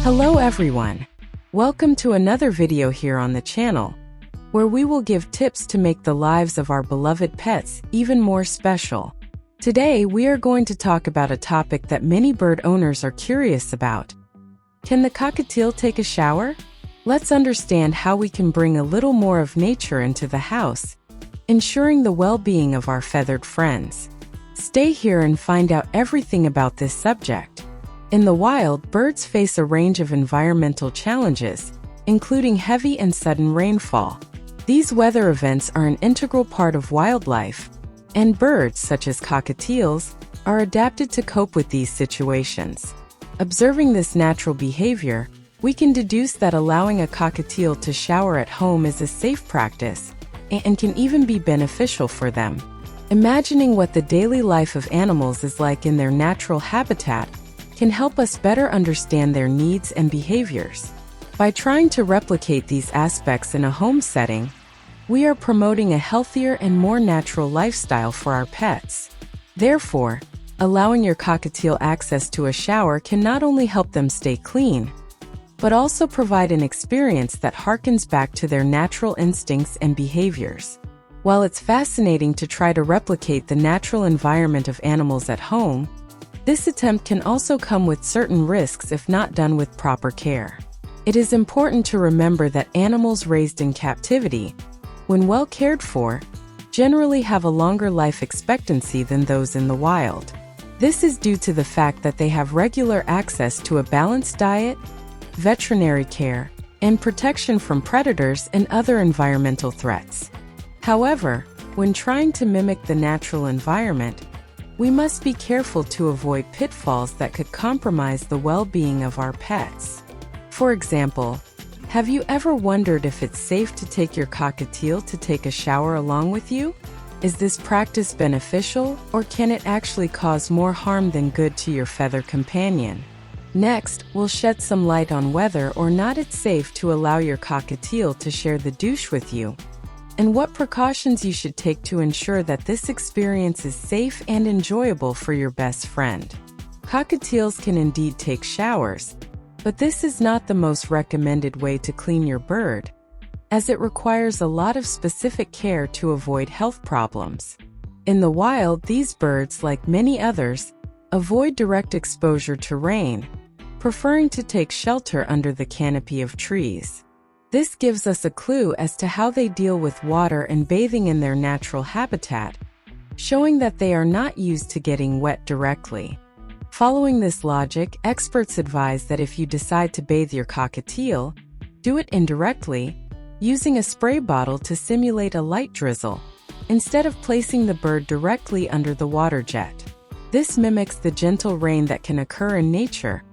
Hello everyone! Welcome to another video here on the channel, where we will give tips to make the lives of our beloved pets even more special. Today we are going to talk about a topic that many bird owners are curious about. Can the cockatiel take a shower? Let's understand how we can bring a little more of nature into the house, ensuring the well-being of our feathered friends. Stay here and find out everything about this subject. In the wild, birds face a range of environmental challenges, including heavy and sudden rainfall. These weather events are an integral part of wildlife, and birds, such as cockatiels, are adapted to cope with these situations. Observing this natural behavior, we can deduce that allowing a cockatiel to shower at home is a safe practice and can even be beneficial for them. Imagining what the daily life of animals is like in their natural habitat can help us better understand their needs and behaviors. By trying to replicate these aspects in a home setting, we are promoting a healthier and more natural lifestyle for our pets. Therefore, allowing your cockatiel access to a shower can not only help them stay clean, but also provide an experience that harkens back to their natural instincts and behaviors. While it's fascinating to try to replicate the natural environment of animals at home, this attempt can also come with certain risks if not done with proper care. It is important to remember that animals raised in captivity, when well cared for, generally have a longer life expectancy than those in the wild. This is due to the fact that they have regular access to a balanced diet, veterinary care, and protection from predators and other environmental threats. However, when trying to mimic the natural environment, we must be careful to avoid pitfalls that could compromise the well-being of our pets. For example, have you ever wondered if it's safe to take your cockatiel to take a shower along with you? Is this practice beneficial, or can it actually cause more harm than good to your feather companion? Next, we'll shed some light on whether or not it's safe to allow your cockatiel to share the douche with you, and what precautions you should take to ensure that this experience is safe and enjoyable for your best friend. Cockatiels can indeed take showers, but this is not the most recommended way to clean your bird, as it requires a lot of specific care to avoid health problems. In the wild, these birds, like many others, avoid direct exposure to rain, preferring to take shelter under the canopy of trees. This gives us a clue as to how they deal with water and bathing in their natural habitat, showing that they are not used to getting wet directly. Following this logic, experts advise that if you decide to bathe your cockatiel, do it indirectly, using a spray bottle to simulate a light drizzle, instead of placing the bird directly under the water jet. This mimics the gentle rain that can occur in nature,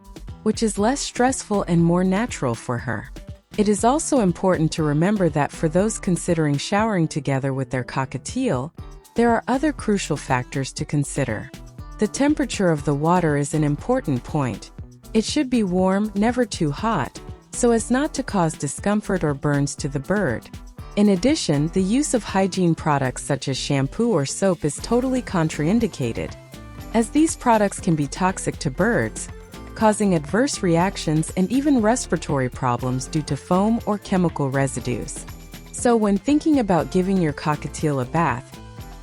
which is less stressful and more natural for her. It is also important to remember that for those considering showering together with their cockatiel, there are other crucial factors to consider. The temperature of the water is an important point. It should be warm, never too hot, so as not to cause discomfort or burns to the bird. In addition, the use of hygiene products such as shampoo or soap is totally contraindicated, as these products can be toxic to birds, causing adverse reactions and even respiratory problems due to foam or chemical residues. So when thinking about giving your cockatiel a bath,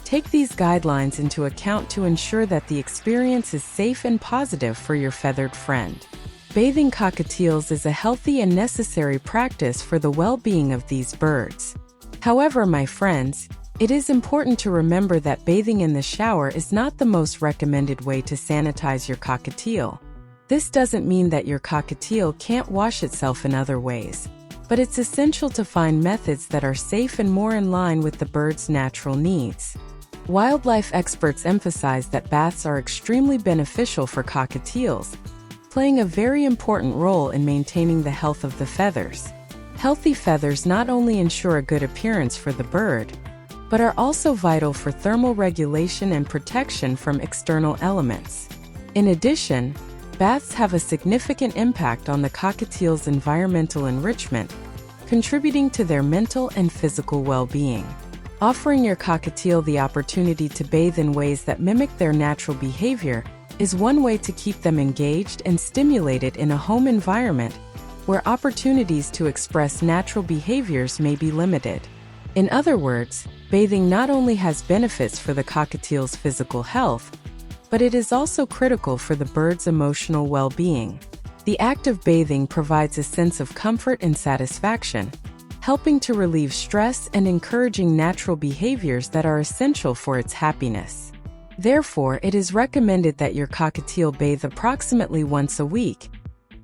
take these guidelines into account to ensure that the experience is safe and positive for your feathered friend. Bathing cockatiels is a healthy and necessary practice for the well-being of these birds. However, my friends, it is important to remember that bathing in the shower is not the most recommended way to sanitize your cockatiel. This doesn't mean that your cockatiel can't wash itself in other ways, but it's essential to find methods that are safe and more in line with the bird's natural needs. Wildlife experts emphasize that baths are extremely beneficial for cockatiels, playing a very important role in maintaining the health of the feathers. Healthy feathers not only ensure a good appearance for the bird, but are also vital for thermal regulation and protection from external elements. In addition, baths have a significant impact on the cockatiel's environmental enrichment, contributing to their mental and physical well-being. Offering your cockatiel the opportunity to bathe in ways that mimic their natural behavior is one way to keep them engaged and stimulated in a home environment where opportunities to express natural behaviors may be limited. In other words, bathing not only has benefits for the cockatiel's physical health, but it is also critical for the bird's emotional well-being. The act of bathing provides a sense of comfort and satisfaction, helping to relieve stress and encouraging natural behaviors that are essential for its happiness. Therefore, it is recommended that your cockatiel bathe approximately once a week,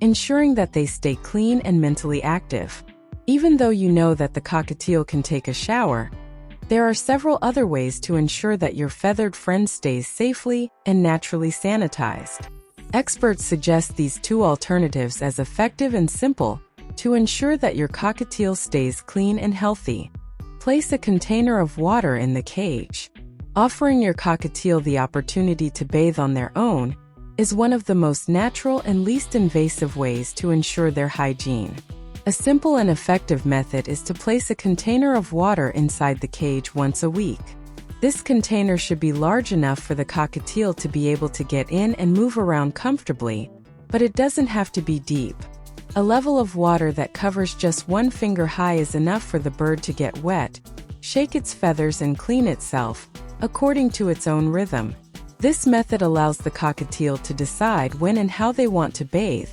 ensuring that they stay clean and mentally active. Even though you know that the cockatiel can take a shower, there are several other ways to ensure that your feathered friend stays safely and naturally sanitized. Experts suggest these two alternatives as effective and simple to ensure that your cockatiel stays clean and healthy. Place a container of water in the cage. Offering your cockatiel the opportunity to bathe on their own is one of the most natural and least invasive ways to ensure their hygiene. A simple and effective method is to place a container of water inside the cage once a week. This container should be large enough for the cockatiel to be able to get in and move around comfortably, but it doesn't have to be deep. A level of water that covers just 1 finger high is enough for the bird to get wet, shake its feathers and clean itself, according to its own rhythm. This method allows the cockatiel to decide when and how they want to bathe,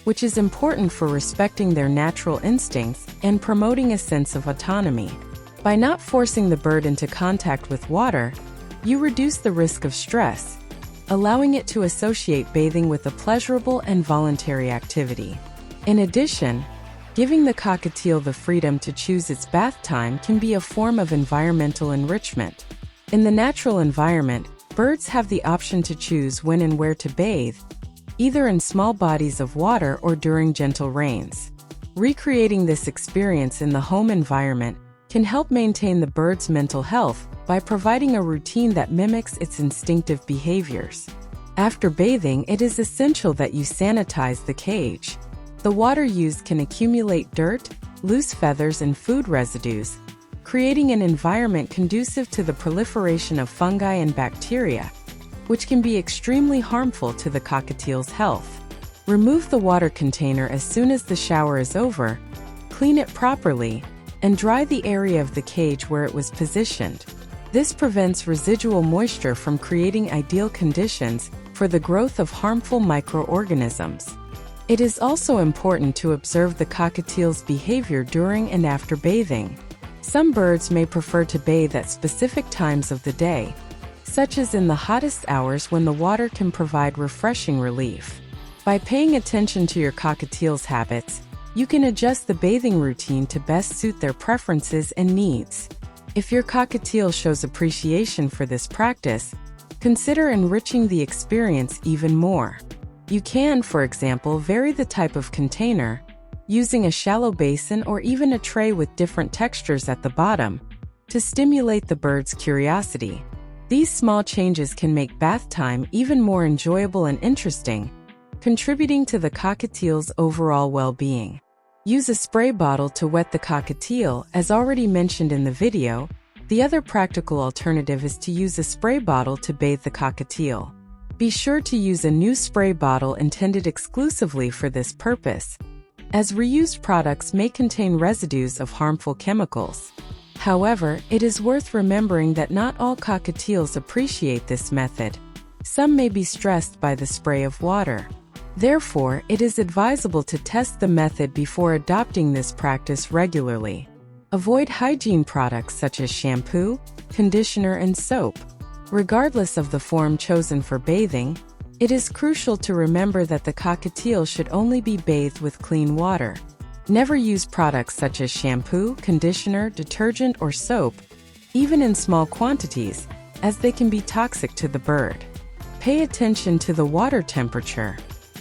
which is important for respecting their natural instincts and promoting a sense of autonomy. By not forcing the bird into contact with water, you reduce the risk of stress, allowing it to associate bathing with a pleasurable and voluntary activity. In addition, giving the cockatiel the freedom to choose its bath time can be a form of environmental enrichment. In the natural environment, birds have the option to choose when and where to bathe, either in small bodies of water or during gentle rains. Recreating this experience in the home environment can help maintain the bird's mental health by providing a routine that mimics its instinctive behaviors. After bathing, it is essential that you sanitize the cage. The water used can accumulate dirt, loose feathers, and food residues, creating an environment conducive to the proliferation of fungi and bacteria, which can be extremely harmful to the cockatiel's health. Remove the water container as soon as the shower is over, clean it properly, and dry the area of the cage where it was positioned. This prevents residual moisture from creating ideal conditions for the growth of harmful microorganisms. It is also important to observe the cockatiel's behavior during and after bathing. Some birds may prefer to bathe at specific times of the day, such as in the hottest hours when the water can provide refreshing relief. By paying attention to your cockatiel's habits, you can adjust the bathing routine to best suit their preferences and needs. If your cockatiel shows appreciation for this practice, consider enriching the experience even more. You can, for example, vary the type of container, using a shallow basin or even a tray with different textures at the bottom, to stimulate the bird's curiosity. These small changes can make bath time even more enjoyable and interesting, contributing to the cockatiel's overall well-being. Use a spray bottle to wet the cockatiel, as already mentioned in the video. The other practical alternative is to use a spray bottle to bathe the cockatiel. Be sure to use a new spray bottle intended exclusively for this purpose, as reused products may contain residues of harmful chemicals. However, it is worth remembering that not all cockatiels appreciate this method. Some may be stressed by the spray of water. Therefore, it is advisable to test the method before adopting this practice regularly. Avoid hygiene products such as shampoo, conditioner, and soap. Regardless of the form chosen for bathing, it is crucial to remember that the cockatiel should only be bathed with clean water. Never use products such as shampoo, conditioner, detergent, or soap, even in small quantities, as they can be toxic to the bird. Pay attention to the water temperature.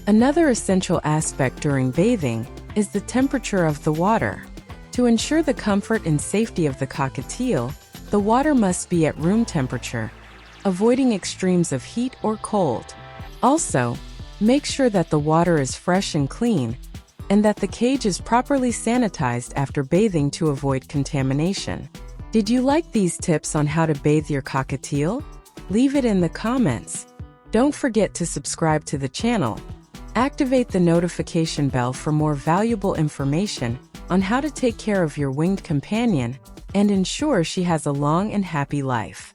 Another essential aspect during bathing is the temperature of the water. To ensure the comfort and safety of the cockatiel, the water must be at room temperature, avoiding extremes of heat or cold. Also, make sure that the water is fresh and clean, and that the cage is properly sanitized after bathing to avoid contamination. Did you like these tips on how to bathe your cockatiel? Leave it in the comments. Don't forget to subscribe to the channel. Activate the notification bell for more valuable information on how to take care of your winged companion and ensure she has a long and happy life.